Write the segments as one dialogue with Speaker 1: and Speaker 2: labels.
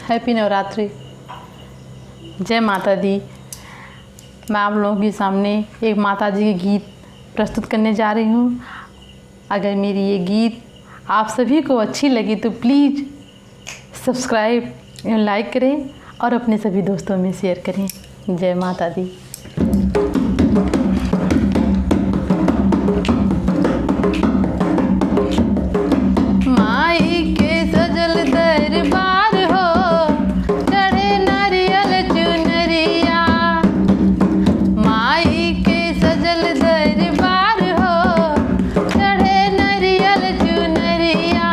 Speaker 1: Happy Navratri. जय माता दी। मैं आप लोगों के सामने एक माता जी के गीत प्रस्तुत करने जा रही हूँ। अगर मेरी ये गीत आप सभी को अच्छी लगी तो प्लीज़ सब्सक्राइब एवं लाइक करें और अपने सभी दोस्तों में शेयर करें। जय माता दी। माई के सजल दरबार हो, चढ़े नारियल चुनरिया। माई के सजल दरबार हो, चढ़े नारियल चुनरिया।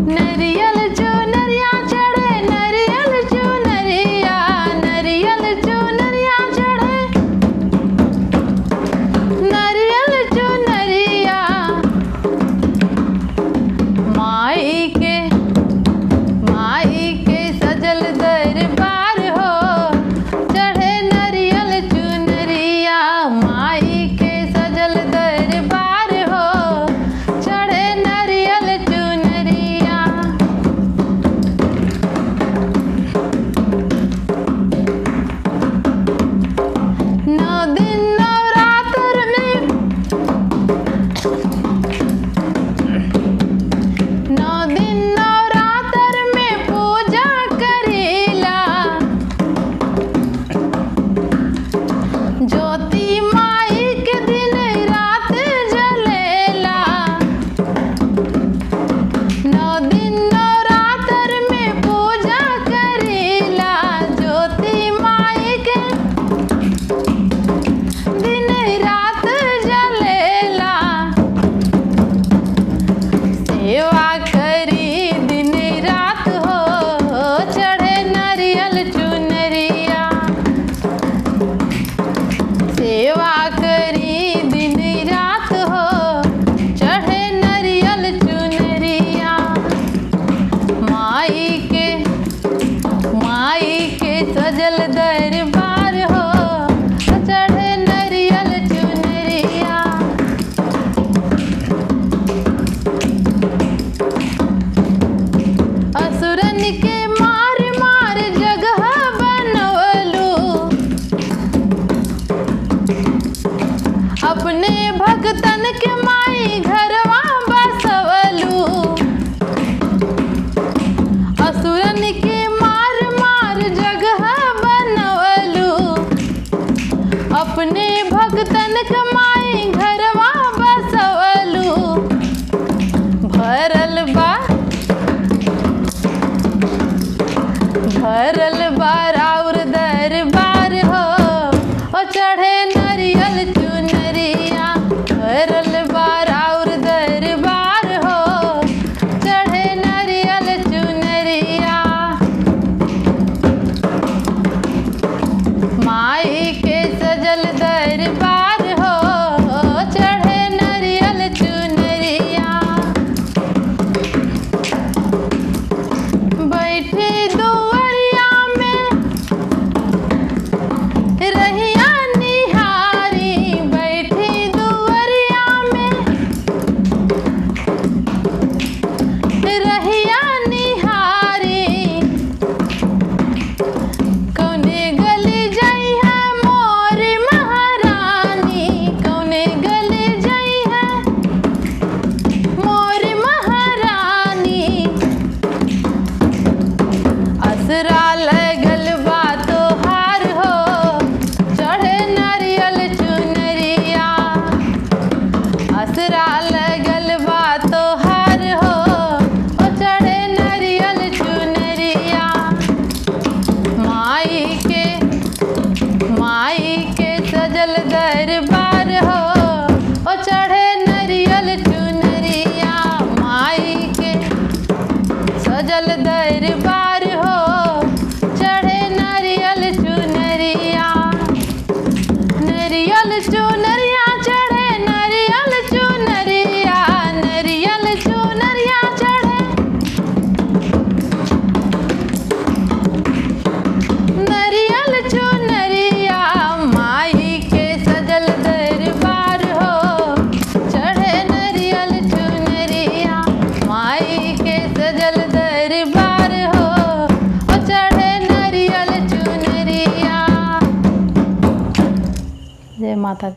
Speaker 1: नरियल चुनरिया चढ़े, नरियल चुनरिया, नरियल चुनरिया चढ़े, नारियल चुनरिया। माई के सजल दरबार हो, चढ़े नारियल चुनरिया। माई के सजल दरबार हो, चढ़े नारियल चुनरिया। नौ दिन नवरात्र में, नौ दिन नवरात्र में पूजा करेला। ज्योति माई के दिन रात जलेला। नौ दिन नवरात्र में पूजा करेला। ज्योति माई के दिन रात जलेला। सेवा करी दिन रात हो, चढ़े नारियल चुनरिया। सेवा करी दिन रात हो, चढ़े नारियल चुनरिया। माई के सजल दरबार हो, चढ़े नारियल चुनरिया। असुरन के मार मार जगह बनवलू, अपने भक्तन के माई घरवा बसवलू। असुरन के मार मार जगह बनवलू, अपने भक्तन के माई घरवा बसवलू। भरल बाराउर दरबार हो, ओ चढ़े नारियल चुनरिया। भरल बाराउर दरबार हो, चढ़े नारियल चुनरिया। माई के सजल दरबार हो, चढ़े नारियल चुनरिया। बैठे दुआरिया में रहिया निहारी। बैठे दुआरिया में रहिया निहारी। कौने गली जाई है मोर महारानी। कौने गली जाई है मोर महारानी। असरा लगल बा तोहार हो, चढ़े नारियल चुनरिया। असरा लगल बा तोहार हो, ओ चढ़े नारियल चुनरिया। माई के सजल दरबार हो, ओ चढ़े नारियल चुनरिया। माई के सजल दरबार हो, चढ़े नारियल चुनरिया। नारियल चुनरिया चढ़े, नारियल चुनरिया, नारियल चुनरिया चढ़े, नारियल चुनरिया। माई के सजल दरबार हो, चढ़े नारियल चुनरिया। माई के सजल दरबार जय माता दी।